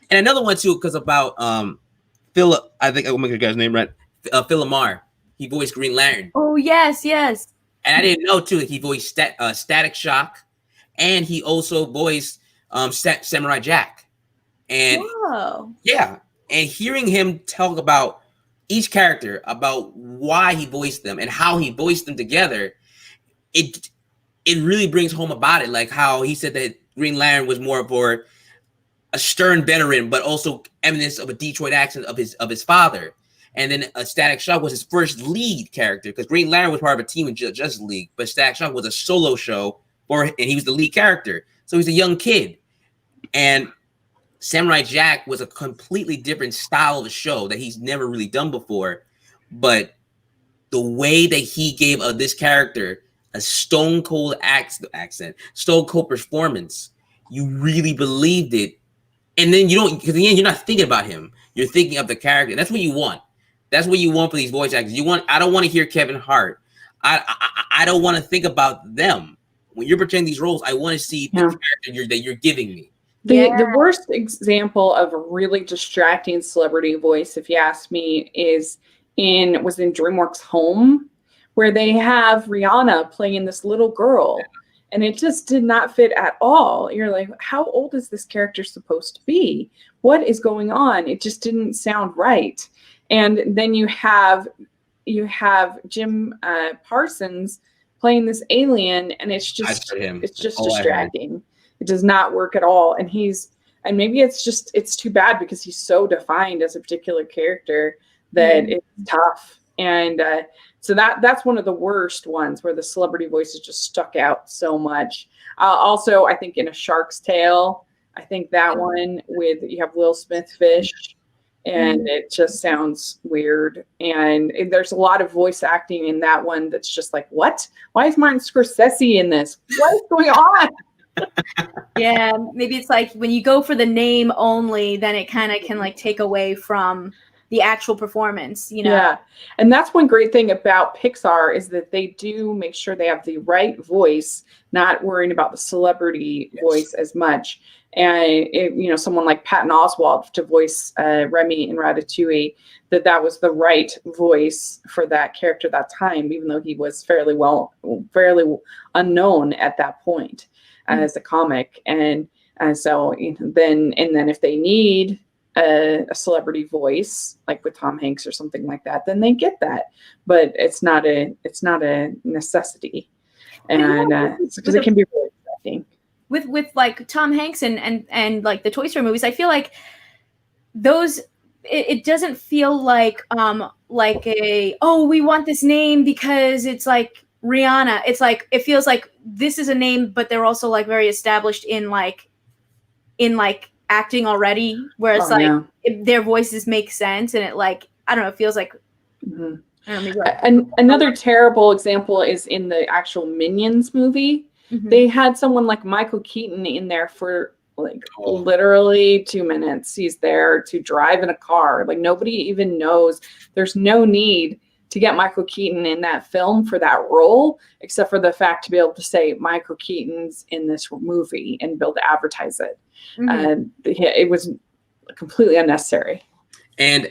And another one too, because about Phil, I think I'm gonna get the guy's name right. Phil Lamar, he voiced Green Lantern. Oh yes, yes. And I didn't know too that he voiced Static Shock, and he also voiced Samurai Jack. And Whoa. yeah, and hearing him talk about each character, about why he voiced them and how he voiced them together, it really brings home about it. Like how he said that Green Lantern was more for a stern veteran, but also eminence of a Detroit accent of his father. And then Static Shock was his first lead character, because Green Lantern was part of a team in Justice League, but Static Shock was a solo show, and he was the lead character. So he's a young kid. And Samurai Jack was a completely different style of a show that he's never really done before. But the way that he gave this character a stone cold accent, stone cold performance, you really believed it. And then you don't, because in the end, you're not thinking about him. You're thinking of the character. That's what you want. That's what you want for these voice actors. I don't want to hear Kevin Hart. I don't want to think about them. When you're portraying these roles, I want to see the character that you're giving me. The worst example of a really distracting celebrity voice, if you ask me, was in DreamWorks Home, where they have Rihanna playing this little girl. And it just did not fit at all. You're like, how old is this character supposed to be? What is going on? It just didn't sound right. And then you have Jim Parsons playing this alien, and it's just distracting. It does not work at all. And maybe it's too bad because he's so defined as a particular character that it's tough. And so that's one of the worst ones, where the celebrity voices just stuck out so much. Also, I think in A Shark's Tale, I think that one you have Will Smith fish, and it just sounds weird. And there's a lot of voice acting in that one that's just like, what? Why is Martin Scorsese in this? What is going on? Yeah, maybe it's like when you go for the name only, then it kind of can like take away from the actual performance, you know? Yeah. And that's one great thing about Pixar, is that they do make sure they have the right voice, not worrying about the celebrity voice as much. And someone like Patton Oswalt to voice Remy in Ratatouille, that was the right voice for that character that time, even though he was fairly unknown at that point as a comic. And so then if they need a celebrity voice, like with Tom Hanks or something like that, then they get that. But it's not a necessity, and because it can be really exciting. With like Tom Hanks and like the Toy Story movies, I feel like those it doesn't feel like we want this name because it's like Rihanna. It's like it feels like this is a name, but they're also like very established in acting already, whereas their voices make sense, and it like I don't know, it feels like. Mm-hmm. Another terrible example is in the actual Minions movie. Mm-hmm. They had someone like Michael Keaton in there for literally 2 minutes. He's there to drive in a car. Like nobody even knows. There's no need to get Michael Keaton in that film for that role, except for the fact to be able to say Michael Keaton's in this movie and be able to advertise it. Mm-hmm. It was completely unnecessary. And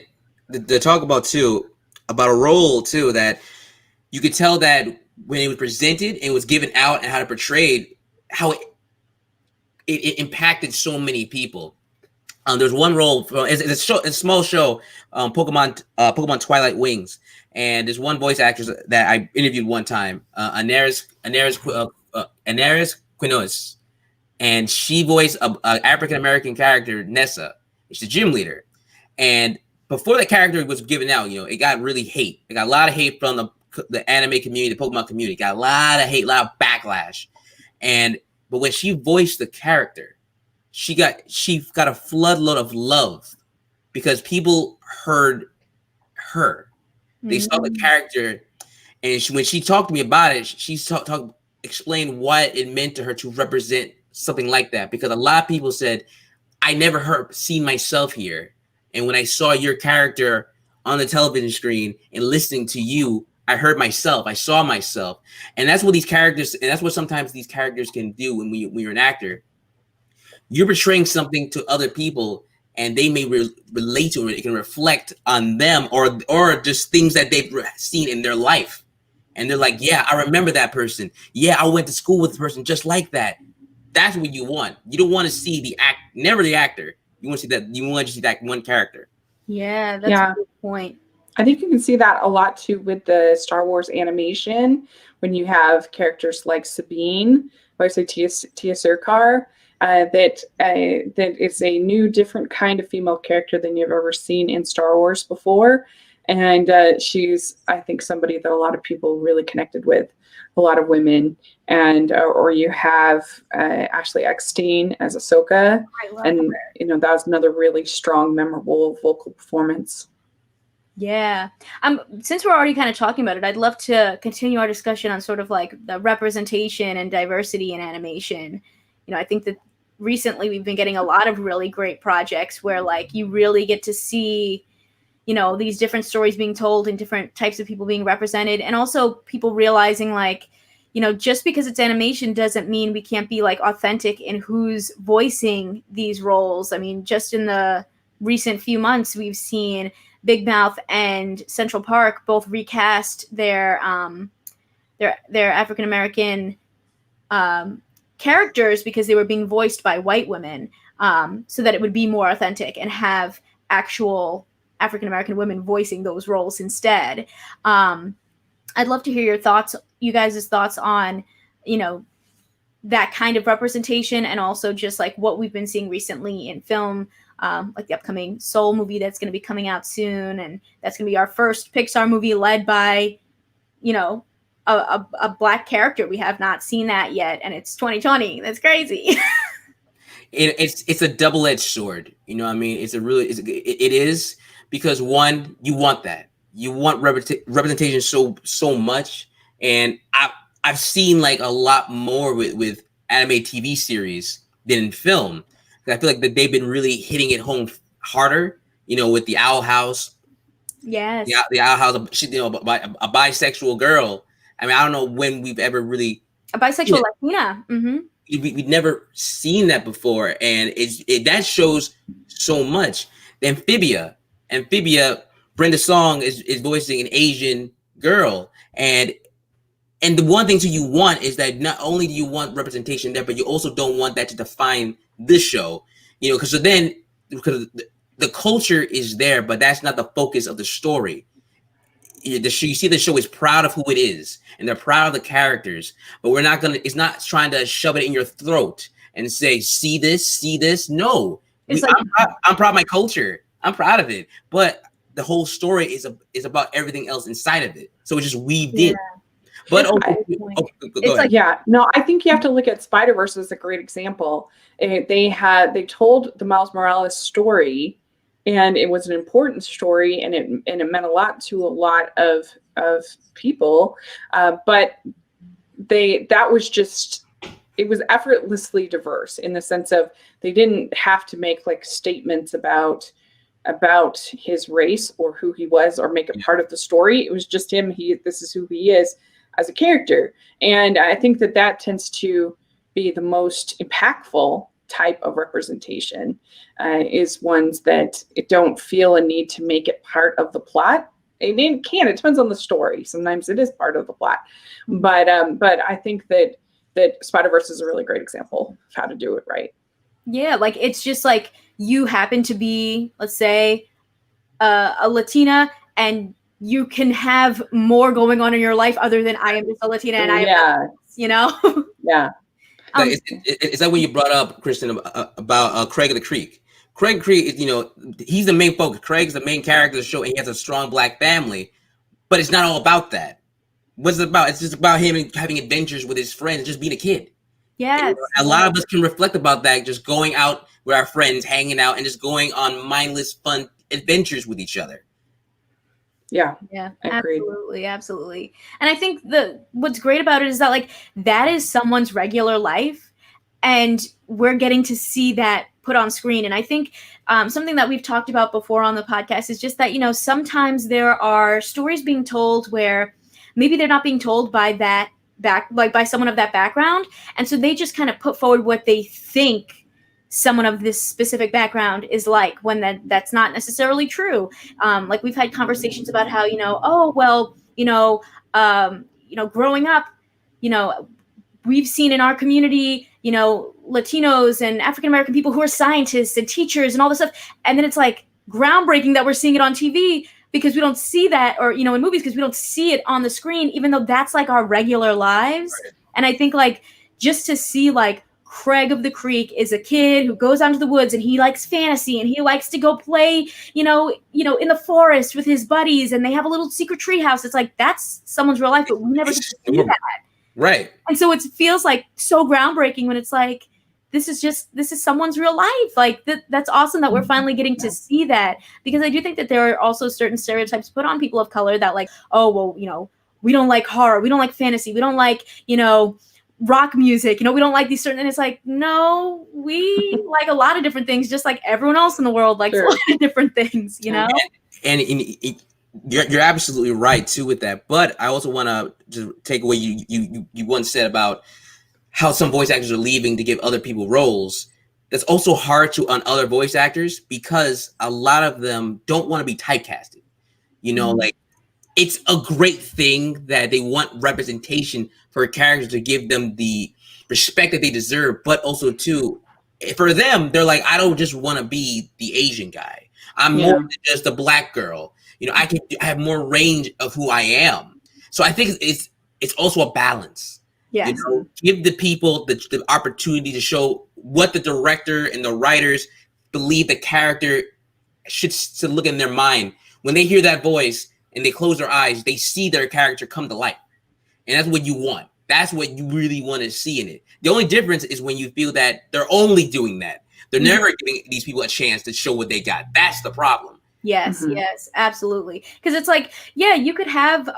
to talk about a role too, that you could tell that when it was presented and was given out and how to portray it, how it impacted so many people. There's one role it's a small show, Pokemon Twilight Wings, and there's one voice actress that I interviewed one time, Anaris Quinones, and she voiced a African American character, Nessa. She's the gym leader, and before the character was given out, it got really hate. It got a lot of hate from the anime community, the Pokemon community. It got a lot of hate, a lot of backlash, but when she voiced the character, she got a floodload of love because people heard her. They saw the character, and when she talked to me about it, she explained what it meant to her to represent something like that. Because a lot of people said, "I never seen myself here, and when I saw your character on the television screen and listening to you, I heard myself, I saw myself. And that's what these characters, and that's what sometimes these characters can do when you're an actor. You're portraying something to other people, and they may relate to it. It can reflect on them, or just things that they've seen in their life. And they're like, yeah, I remember that person. Yeah, I went to school with a person just like that. That's what you want. You don't want to see never the actor. You want to see that. You want to see that one character. Yeah, that's a good point. I think you can see that a lot too with the Star Wars animation when you have characters like Sabine, or I say Tia Sircar, that is a new, different kind of female character than you've ever seen in Star Wars before. And she's, I think, somebody that a lot of people really connected with, a lot of women. And or you have Ashley Eckstein as Ahsoka, and that was another really strong, memorable vocal performance. Yeah. Since we're already kind of talking about it, I'd love to continue our discussion on sort of like the representation and diversity in animation. I think that recently we've been getting a lot of really great projects where like you really get to see these different stories being told and different types of people being represented, and also people realizing like, just because it's animation doesn't mean we can't be like authentic in who's voicing these roles. I mean, just in the recent few months, we've seen Big Mouth and Central Park both recast their African American characters because they were being voiced by white women, so that it would be more authentic and have actual African American women voicing those roles instead. I'd love to hear you guys' thoughts on, that kind of representation, and also just like what we've been seeing recently in film, like the upcoming Soul movie that's going to be coming out soon, and that's going to be our first Pixar movie led by, a Black character. We have not seen that yet, and it's 2020. That's crazy. It's a double-edged sword. What I mean? It is. Because one, you want that. You want representation so much, and I've seen like a lot more with anime TV series than in film. I feel like that they've been really hitting it home harder. With the Owl House. Yes. The Owl House. A bisexual girl. I mean, I don't know when we've ever really a bisexual Latina. Mm-hmm. We've never seen that before, and that shows so much. The Amphibia, Brenda Song is voicing an Asian girl, and the one thing you want is that not only do you want representation there, but you also don't want that to define this show, because the culture is there, but that's not the focus of the story. You see the show is proud of who it is, and they're proud of the characters, but it's not trying to shove it in your throat and say, see this. No, I'm proud of my culture. I'm proud of it, but the whole story is about everything else inside of it. So it's just weaved in. But go ahead. I think you have to look at Spider-Verse as a great example. They told the Miles Morales story, and it was an important story, and it meant a lot to a lot of people. But it was effortlessly diverse in the sense of they didn't have to make like statements about his race or who he was or make it part of the story. It was just him. This is who he is as a character. And I think that tends to be the most impactful type of representation, is ones that don't feel a need to make it part of the plot. It depends on the story. Sometimes it is part of the plot, but I think that Spider-Verse is a really great example of how to do it right. Yeah, like it's just like you happen to be, let's say, a Latina, and you can have more going on in your life other than I am just a Latina and I am, Yeah. Is that when you brought up, Kristen, about Craig of the Creek? Craig Creek, he's the main focus. Craig's the main character of the show, and he has a strong Black family, but it's not all about that. What's it about? It's just about him having adventures with his friends, just being a kid. Yes. A lot of us can reflect about that, just going out with our friends, hanging out, and just going on mindless, fun adventures with each other. Yeah, absolutely. And I think what's great about it is that like that is someone's regular life, and we're getting to see that put on screen. And I think something that we've talked about before on the podcast is just that, sometimes there are stories being told where maybe they're not being told by by someone of that background. And so they just kind of put forward what they think someone of this specific background is like, when that's not necessarily true. Like we've had conversations about how, growing up, we've seen in our community, Latinos and African-American people who are scientists and teachers and all this stuff. And then it's like groundbreaking that we're seeing it on TV because we don't see that, or, in movies, because we don't see it on the screen, even though that's like our regular lives. Right. And I think like just to see like Craig of the Creek is a kid who goes out into the woods and he likes fantasy and he likes to go play, in the forest with his buddies and they have a little secret tree house. It's like, that's someone's real life, but we never get to see that. Right. And so it feels like so groundbreaking when it's like, this is someone's real life. Like that's awesome that we're finally getting to see that, because I do think that there are also certain stereotypes put on people of color that like, oh, well, we don't like horror. We don't like fantasy. We don't like, rock music. We don't like these certain, and it's like, no, we like a lot of different things, just like everyone else in the world likes a lot of different things, And you're absolutely right too with that. But I also want to just take away you once said about how some voice actors are leaving to give other people roles. That's also hard on other voice actors because a lot of them don't want to be typecasted. Like it's a great thing that they want representation for characters to give them the respect that they deserve, but also too, for them, they're like, I don't just want to be the Asian guy. I'm more than just a black girl. I have more range of who I am. So I think it's also a balance. Yes. Give the people the opportunity to show what the director and the writers believe the character should look in their mind. When they hear that voice and they close their eyes, they see their character come to life. And that's what you want. That's what you really want to see in it. The only difference is when you feel that they're only doing that. They're never giving these people a chance to show what they got. That's the problem. Yes, yes, absolutely. Because it's like, yeah, you could have,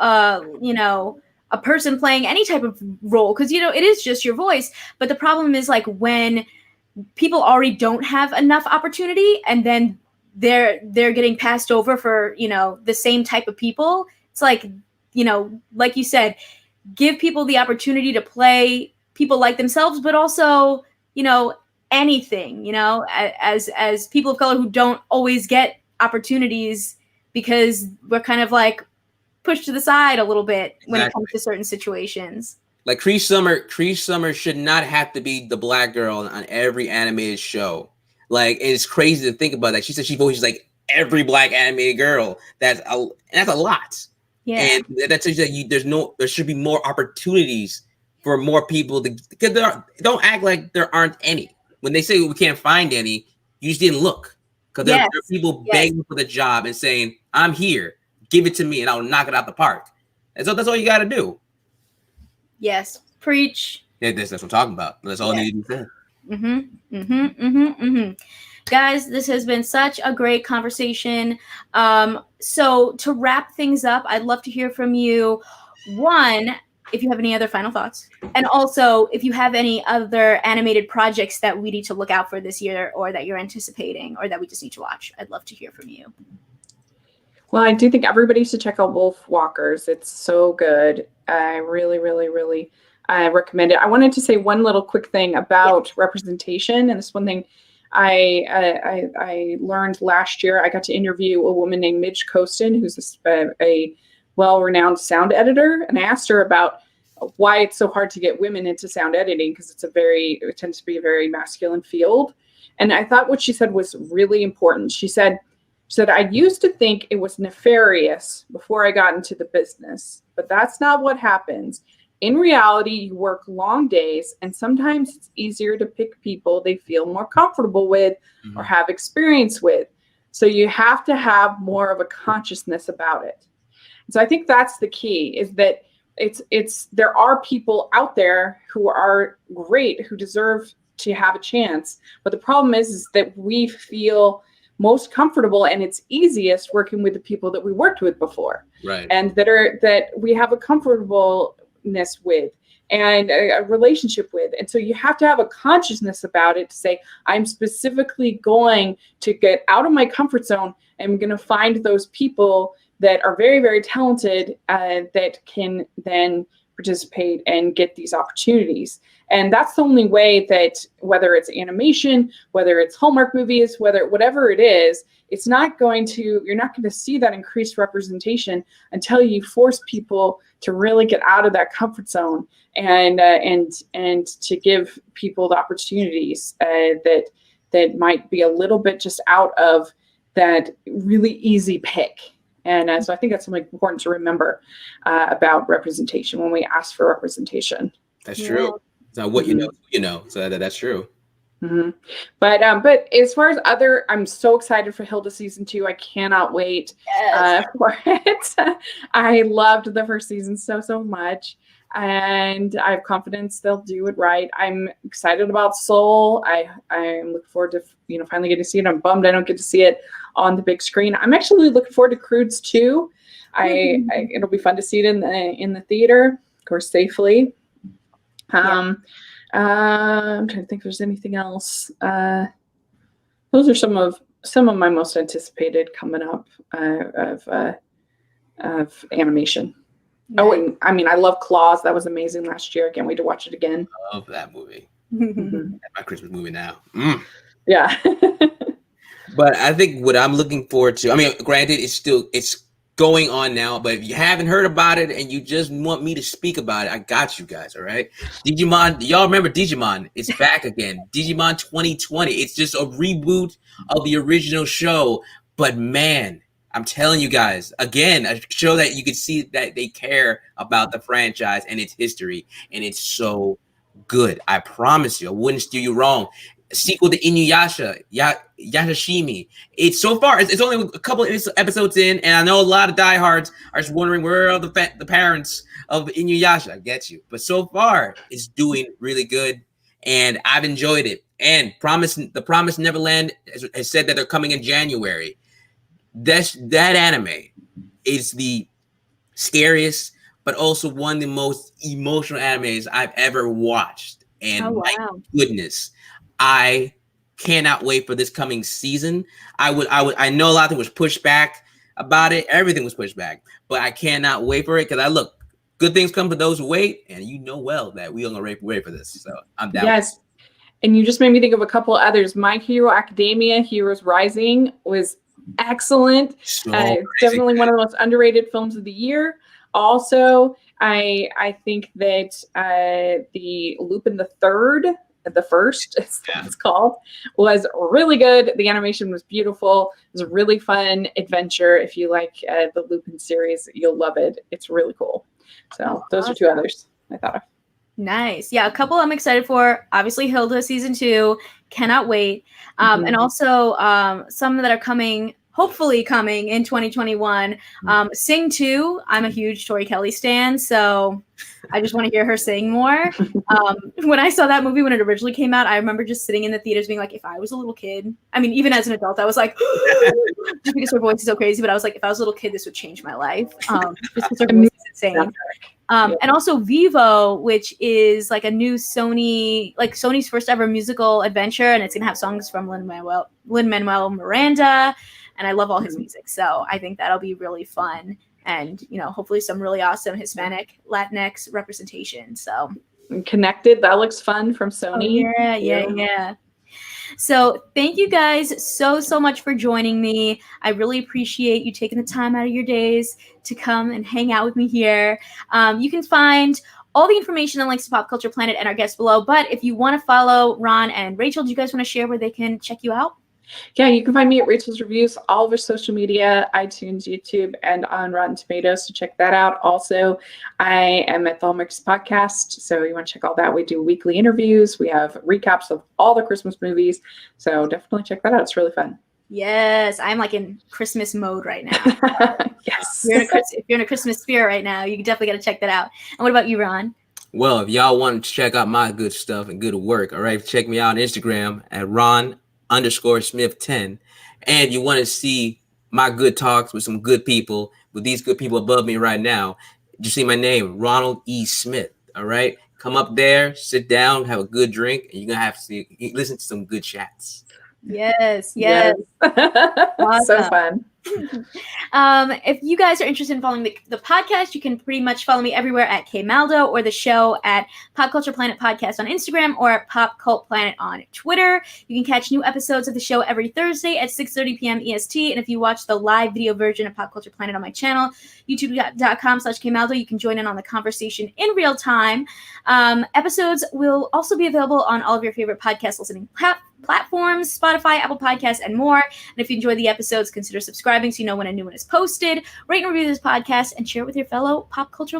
a person playing any type of role, because, it is just your voice. But the problem is like when people already don't have enough opportunity and then they're getting passed over for, the same type of people. It's like, like you said, give people the opportunity to play people like themselves, but also, anything, as people of color who don't always get opportunities because we're kind of like pushed to the side a little bit when it comes to certain situations. Like Cree Summer should not have to be the black girl on every animated show. Like, it's crazy to think about that. She said she voices like every black animated girl. That's a lot. Yeah. And that says that there should be more opportunities for more people because don't act like there aren't any. When they say we can't find any, you just didn't look. Because there are people begging for the job and saying, I'm here, give it to me and I'll knock it out the park. And so that's all you got to do. Yes. Preach. Yeah, that's what I'm talking about. That's all you need to say. Guys, this has been such a great conversation. So to wrap things up, I'd love to hear from you. One, if you have any other final thoughts, and also if you have any other animated projects that we need to look out for this year, or that you're anticipating, or that we just need to watch. I'd love to hear from you. Well, I do think everybody should check out Wolf Walkers. It's so good. I really, really, really recommend it. I wanted to say one little quick thing about representation, and this one thing I learned last year. I got to interview a woman named Midge Costin, who's a well-renowned sound editor, and I asked her about why it's so hard to get women into sound editing, because it tends to be a very masculine field. And I thought what she said was really important. She said, I used to think it was nefarious before I got into the business, but that's not what happens. In reality, you work long days, and sometimes it's easier to pick people they feel more comfortable with or have experience with. So you have to have more of a consciousness about it. So I think that's the key, is that there are people out there who are great, who deserve to have a chance. But the problem is that we feel most comfortable and it's easiest working with the people that we worked with before. Right. And that we have a comfortableness with. and a relationship with. And so you have to have a consciousness about it to say, I'm specifically going to get out of my comfort zone. I'm going to find those people that are very, very talented that can then participate and get these opportunities. And that's the only way that, whether it's animation, whether it's Hallmark movies, whatever it is, you're not going to see that increased representation until you force people to really get out of that comfort zone and to give people the opportunities that might be a little bit just out of that really easy pick. And so I think that's something important to remember about representation when we ask for representation. That's true. It's not what you know. So that's true. Mm-hmm. But as far as I'm so excited for Hilda season 2. I cannot wait for it. I loved the first season so much, and I have confidence they'll do it right. I'm excited about Soul. I'm looking forward to finally getting to see it. I'm bummed I don't get to see it on the big screen. I'm actually looking forward to Croods 2. It'll be fun to see it in the theater, of course, safely. I'm trying to think if there's anything else. Those are some of my most anticipated coming up of animation. Nice. Oh, and I love Claws. That was amazing last year. I can't wait to watch it again. I love that movie. That's my Christmas movie now. Yeah. But I think what I'm looking forward to, granted, it's going on now, but if you haven't heard about it and you just want me to speak about it, I got you guys, all right? Digimon, y'all remember Digimon? It's back again. Digimon 2020. It's just a reboot of the original show. But man, I'm telling you guys, again, a show that you can see that they care about the franchise and its history, and it's so good. I promise you, I wouldn't steer you wrong. Sequel to Inuyasha, Yashashimi. It's only a couple of episodes in, and I know a lot of diehards are just wondering where are the parents of Inuyasha. I get you, but so far it's doing really good, and I've enjoyed it. And the Promised Neverland has said that they're coming in January. That anime is the scariest, but also one of the most emotional animes I've ever watched. And my goodness. I cannot wait for this coming season. I know a lot of it was pushed back about it. Everything was pushed back, but I cannot wait for it because good things come for those who wait, and you know well that we are gonna wait for this. So I'm down. Yes, and you just made me think of a couple others. My Hero Academia, Heroes Rising was excellent. Definitely one of the most underrated films of the year. Also, I think that the Lupin the Third. The first, it's called, was really good. The animation was beautiful. It was a really fun adventure. If you like the Lupin series, you'll love it. It's really cool. So those are two others I thought of. Nice. Yeah, a couple I'm excited for. Obviously, Hilda season 2. Cannot wait. And also some that are hopefully coming in 2021. Sing 2. I'm a huge Tori Kelly stan, so I just want to hear her sing more. When I saw that movie when it originally came out, I remember just sitting in the theaters being like, if I was a little kid, even as an adult, I was like, just because her voice is so crazy, but I was like, if I was a little kid, this would change my life. Just because her voice is insane. And also Vivo, which is like a new Sony's first ever musical adventure, and it's gonna have songs from Lin-Manuel Miranda, and I love all his music, so I think that'll be really fun, and hopefully some really awesome Hispanic Latinx representation. So Connected, that looks fun, from Sony. Oh, yeah. So thank you guys so much for joining me. I really appreciate you taking the time out of your days to come and hang out with me here. You can find all the information and links to Pop Culture Planet and our guests below. But if you want to follow Ron and Rachel, do you guys want to share where they can check you out? Yeah, you can find me at Rachel's Reviews, all of our social media, iTunes, YouTube, and on Rotten Tomatoes, so check that out. Also, I am at the Hallmarks Podcast, so you want to check all that. We do weekly interviews. We have recaps of all the Christmas movies, so definitely check that out. It's really fun. Yes, I'm like in Christmas mode right now. Yes. If you're in a Christmas spirit right now, you definitely got to check that out. And what about you, Ron? Well, if y'all want to check out my good stuff and good work, all right, check me out on Instagram at Ron_Smith10. And you want to see my good talks with some good people, with these good people above me right now, you see my name, Ronald E. Smith. All right, come up there, sit down, have a good drink, and you're gonna have to listen to some good chats. Yes. So Awesome. fun. If you guys are interested in following the podcast, you can pretty much follow me everywhere at KMaldo, or the show at Pop Culture Planet Podcast on Instagram, or at Pop Cult Planet on Twitter. You can catch new episodes of the show every Thursday at 6:30 p.m. EST. And if you watch the live video version of Pop Culture Planet on my channel, youtube.com/KMaldo, you can join in on the conversation in real time. Episodes will also be available on all of your favorite podcast listening platforms, Spotify, Apple Podcasts, and more. And if you enjoy the episodes, consider subscribing so you know when a new one is posted. Rate and review this podcast and share it with your fellow pop culture